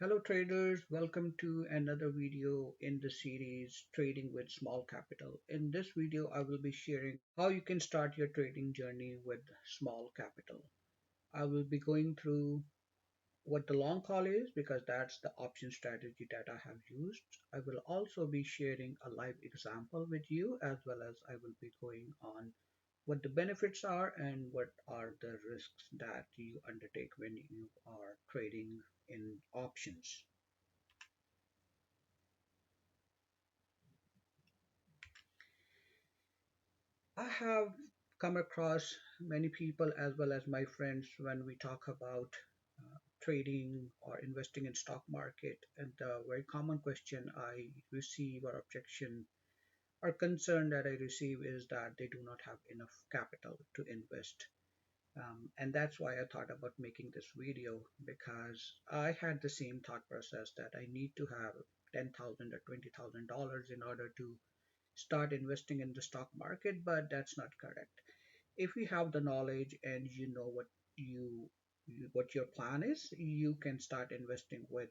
Hello traders, welcome to another video in the series Trading with Small Capital. In this video, I will be sharing how you can start your trading journey with small capital. I will be going through what the long call is because that's the option strategy that I have used. I will also be sharing a live example with you as well as I will be going on what the benefits are and what are the risks that you undertake when you are trading in options. I have come across many people as well as my friends when we talk about trading or investing in stock market, and the very common question I receive or objection or concern that I receive is that they do not have enough capital to invest. And that's why I thought about making this video because I had the same thought process that I need to have $10,000 or $20,000 in order to start investing in the stock market, but that's not correct. If you have the knowledge and you know what your plan is, you can start investing with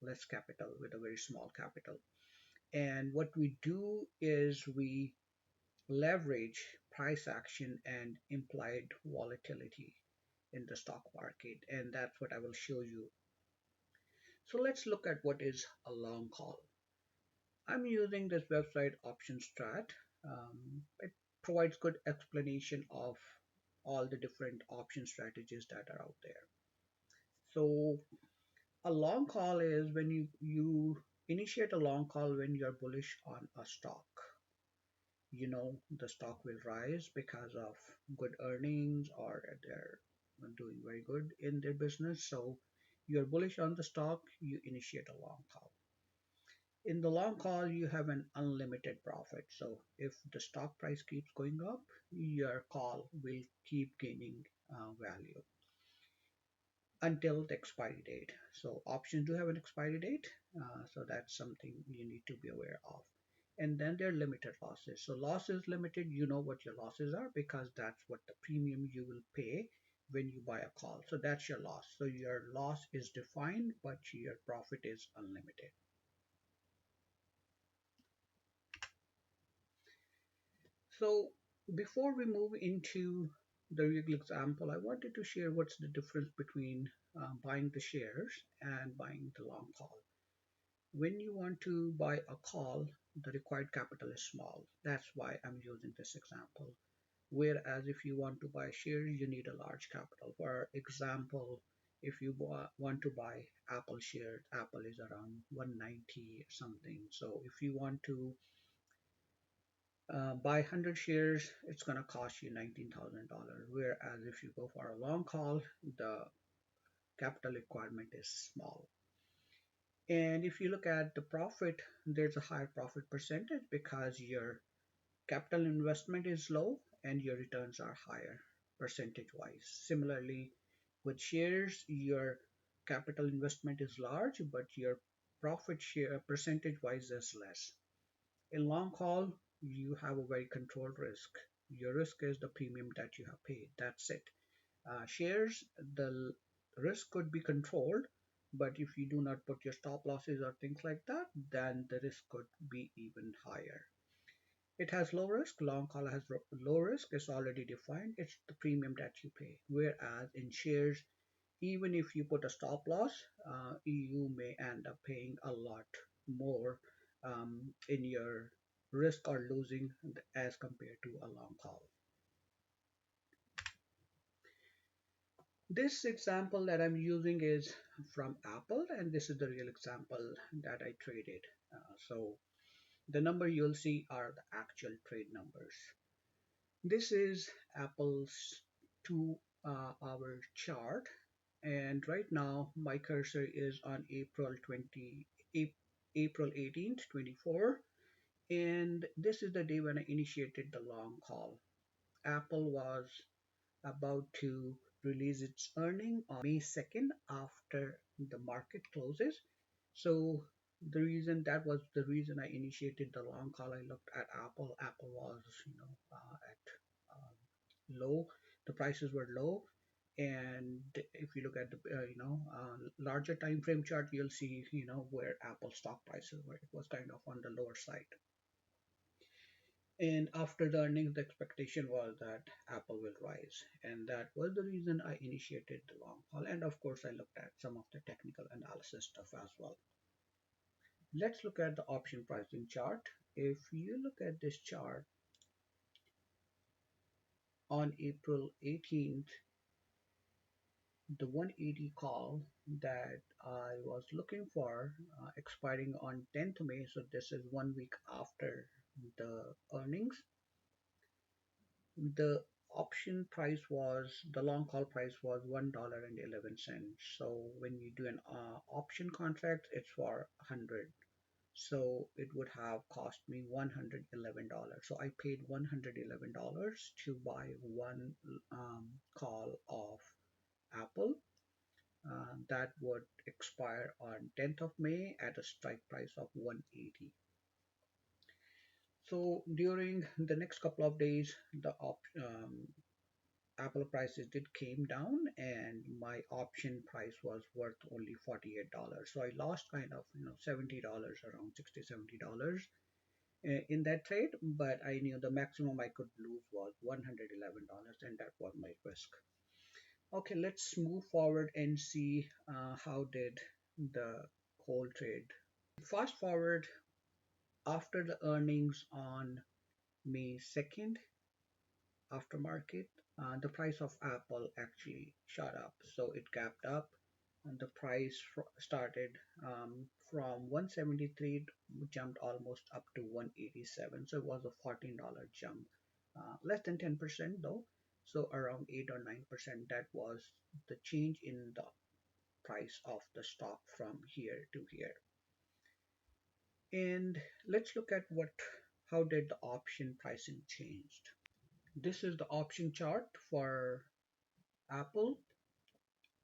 less capital, with a very small capital. And what we do is we leverage price action and implied volatility in the stock market, and that's what I will show you. So let's look at what is a long call. I'm using this website OptionStrat. It provides good explanation of all the different option strategies that are out there. So a long call is when you initiate a long call when you're bullish on a stock. You know the stock will rise because of good earnings or they're doing very good in their business. So you're bullish on the stock, you initiate a long call. In the long call, you have an unlimited profit. So if the stock price keeps going up, your call will keep gaining value until the expiry date. So options do have an expiry date, so that's something you need to be aware of. And then there are limited losses. So loss is limited. You know what your losses are because that's what the premium you will pay when you buy a call. So that's your loss. So your loss is defined, but your profit is unlimited. So before we move into the real example, I wanted to share what's the difference between buying the shares and buying the long call. When you want to buy a call, the required capital is small. That's why I'm using this example. Whereas if you want to buy shares, you need a large capital. For example, if you want to buy Apple shares, Apple is around 190 or something. So if you want to buy 100 shares, it's going to cost you $19,000. Whereas if you go for a long call, the capital requirement is small. And if you look at the profit, there's a higher profit percentage because your capital investment is low and your returns are higher percentage wise. Similarly, with shares, your capital investment is large, but your profit share percentage wise is less. In long call, you have a very controlled risk. Your risk is the premium that you have paid. That's it. Shares, the risk could be controlled, but if you do not put your stop losses or things like that, then the risk could be even higher. It has low risk. Long call has low risk. It's already defined. It's the premium that you pay. Whereas in shares, even if you put a stop loss, you may end up paying a lot more in your risk or losing as compared to a long call. This example that I'm using is from Apple, and this is the real example that I traded. So the number you'll see are the actual trade numbers. This is Apple's 2 hour chart, and right now my cursor is on April 18th, 24, and this is the day when I initiated the long call. Apple was about to release its earning on May 2nd after the market closes. So the reason I initiated the long call. I looked at Apple. Apple was at low. The prices were low, And if you look at the larger time frame chart, you'll see where Apple stock prices were. It was kind of on the lower side. And after the earnings, the expectation was that Apple will rise, and that was the reason I initiated the long haul. And of course, I looked at some of the technical analysis stuff as well. Let's look at the option pricing chart. If you look at this chart on April 18th, the 180 call that I was looking for expiring on 10th May, so this is 1 week after the earnings. The option price was, the long call price was $1.11. So when you do an option contract, it's for 100. So it would have cost me $111. So I paid $111 to buy one call of Apple that would expire on 10th of May at a strike price of 180. So during the next couple of days, the Apple prices did came down, and my option price was worth only $48. So I lost kind of $70, around $60-70 in that trade, but I knew the maximum I could lose was $111, and that was my risk. Okay, let's move forward and see how did the whole trade. Fast forward after the earnings on May 2nd, after market, the price of Apple actually shot up. So it gapped up, and the price started from 173, jumped almost up to 187. So it was a $14 jump, less than 10% though. So around 8 or 9%. That was the change in the price of the stock from here to here. And let's look at how did the option pricing changed. This is the option chart for Apple.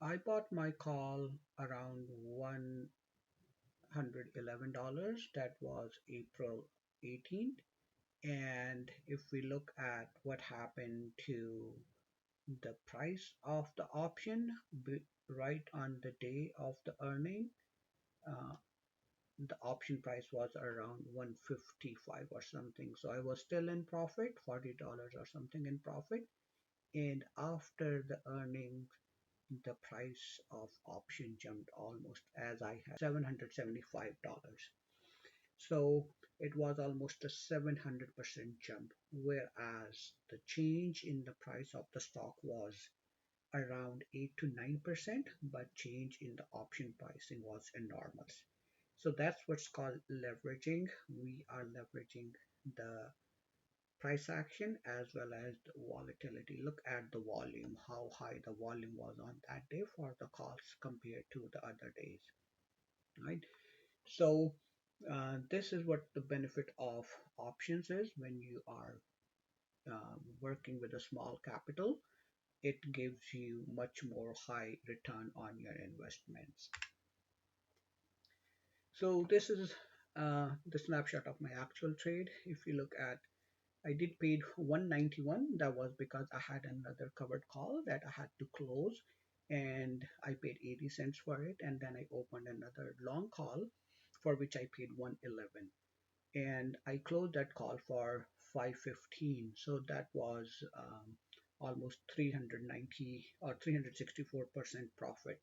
I bought my call around $111. That was April 18th. And if we look at what happened to the price of the option right on the day of the earning, uh, the option price was around 155 or something. So I was still in profit, $40 or something in profit. And after the earnings, the price of option jumped almost, as I had, $775. So it was almost a 700% jump, whereas the change in the price of the stock was around 8 to 9%, but change in the option pricing was enormous. So that's what's called leveraging. We are leveraging the price action as well as the volatility. Look at the volume, how high the volume was on that day for the calls compared to the other days, right? So this is what the benefit of options is when you are working with a small capital. It gives you much more high return on your investments. So this is the snapshot of my actual trade. If you look at, I did paid 191. That was because I had another covered call that I had to close, and I paid 80 cents for it. And then I opened another long call for which I paid 111. And I closed that call for 515. So that was almost 390 or 364% profit.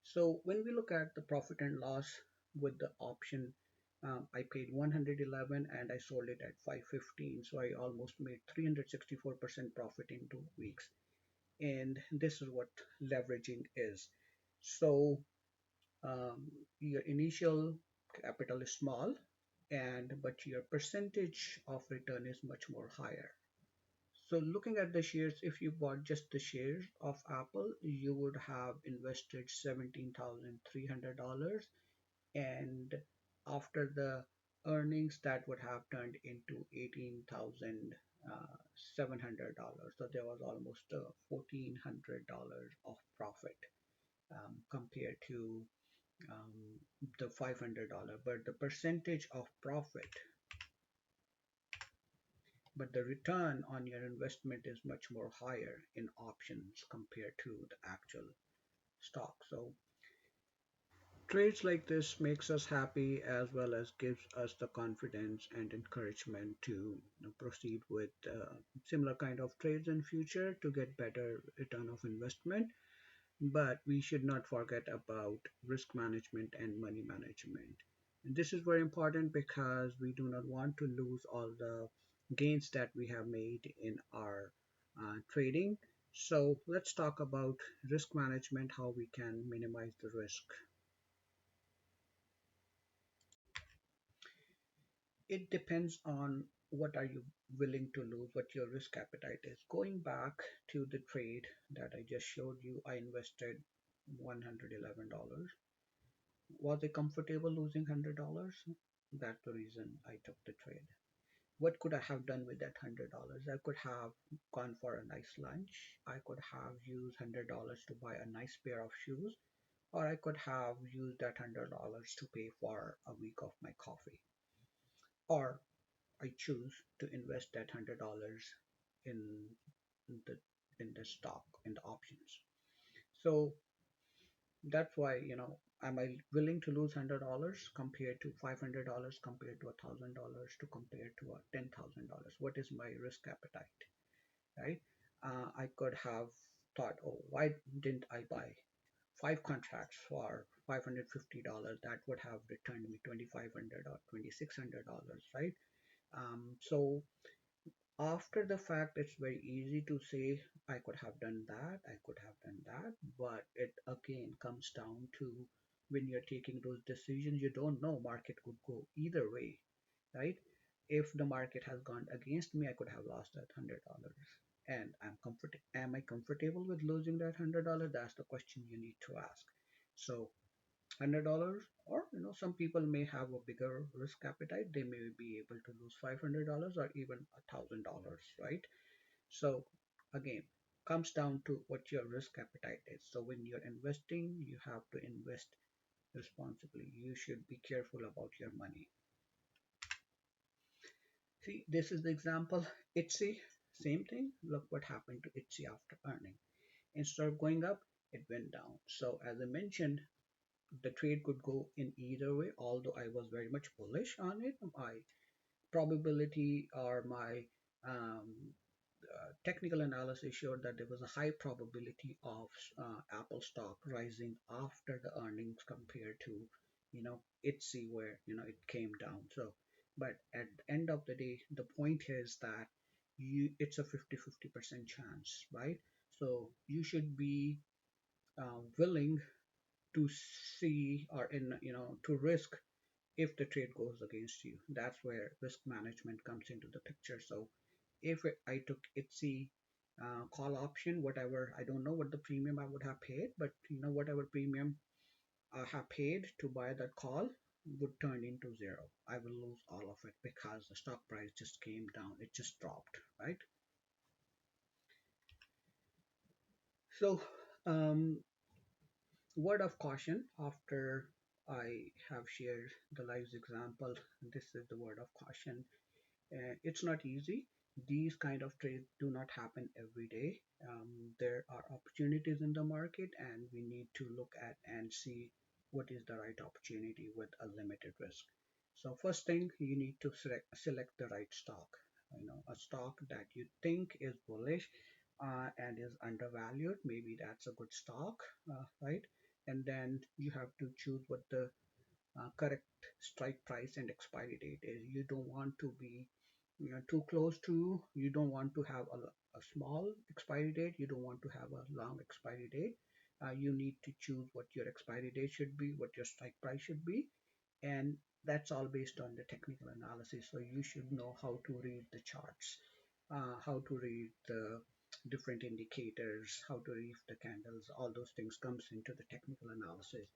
So when we look at the profit and loss with the option, I paid 111 and I sold it at 515. So I almost made 364% profit in 2 weeks. And this is what leveraging is. So your initial capital is small, and but your percentage of return is much more higher. So looking at the shares, if you bought just the shares of Apple, you would have invested $17,300, and after the earnings, that would have turned into $18,700. So there was almost $1,400 of profit compared to the $500. But the percentage of profit but the return on your investment is much more higher in options compared to the actual stock. So trades like this makes us happy as well as gives us the confidence and encouragement to proceed with similar kind of trades in future to get better return of investment. But we should not forget about risk management and money management. And this is very important because we do not want to lose all the gains that we have made in our trading. So let's talk about risk management, how we can minimize the risk. It depends on what are you willing to lose, what your risk appetite is. Going back to the trade that I just showed you, I invested $111. Was I comfortable losing $100? That's the reason I took the trade. What could I have done with that $100? I could have gone for a nice lunch. I could have used $100 to buy a nice pair of shoes, or I could have used that $100 to pay for a week of my coffee. Or I choose to invest that $100 in the stock, in the options. So that's why, am I willing to lose $100 compared to $500, compared to $1,000, to compare to a $10,000? What is my risk appetite, right? I could have thought, oh, why didn't I buy five contracts for $550? That would have returned me $2,500 or $2,600, right? So after the fact, it's very easy to say, I could have done that, I could have done that, but it again comes down to when you're taking those decisions, you don't know, market could go either way, right? If the market has gone against me, I could have lost that $100. And am I comfortable with losing that $100? That's the question you need to ask. So $100, or some people may have a bigger risk appetite, they may be able to lose $500 or even $1,000, right? So again, comes down to what your risk appetite is. So when you're investing, you have to invest responsibly. You should be careful about your money. See, this is the example. Etsy, same thing. Look what happened to Etsy after earning. Instead of going up, it went down. So as I mentioned, the trade could go in either way. Although I was very much bullish on it, my probability or my technical analysis showed that there was a high probability of Apple stock rising after the earnings compared to Etsy, where it came down. So but at the end of the day, the point is that it's a 50-50% chance, right? So you should be willing to see, or in to risk if the trade goes against you. That's where risk management comes into the picture. So if I took Etsy call option, whatever, I don't know what the premium I would have paid, but whatever premium I have paid to buy that call would turn into zero. I will lose all of it because the stock price just came down. It just dropped, right? So word of caution after I have shared the live example. This is the word of caution. It's not easy. These kind of trades do not happen every day. There are opportunities in the market, and we need to look at and see what is the right opportunity with a limited risk. So first thing, you need to select the right stock. A stock that you think is bullish and is undervalued. Maybe that's a good stock, right? And then you have to choose what the correct strike price and expiry date is. You don't want to be too close to, you don't want to have a small expiry date, you don't want to have a long expiry date. You need to choose what your expiry date should be, what your strike price should be, and that's all based on the technical analysis. So you should know how to read the charts, how to read the different indicators, how to read the candles. All those things comes into the technical analysis.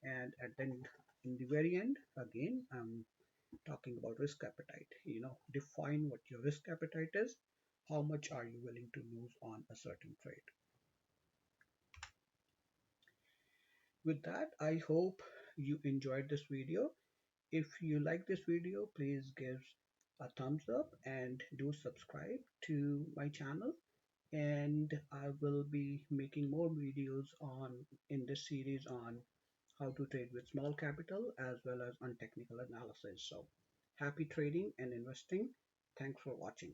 And then in the very end, again, talking about risk appetite. Define what your risk appetite is. How much are you willing to lose on a certain trade? With that, I hope you enjoyed this video. If you like this video, please give a thumbs up and do subscribe to my channel. And I will be making more videos on in this series on how to trade with small capital as well as on technical analysis. So happy trading and investing. Thanks for watching.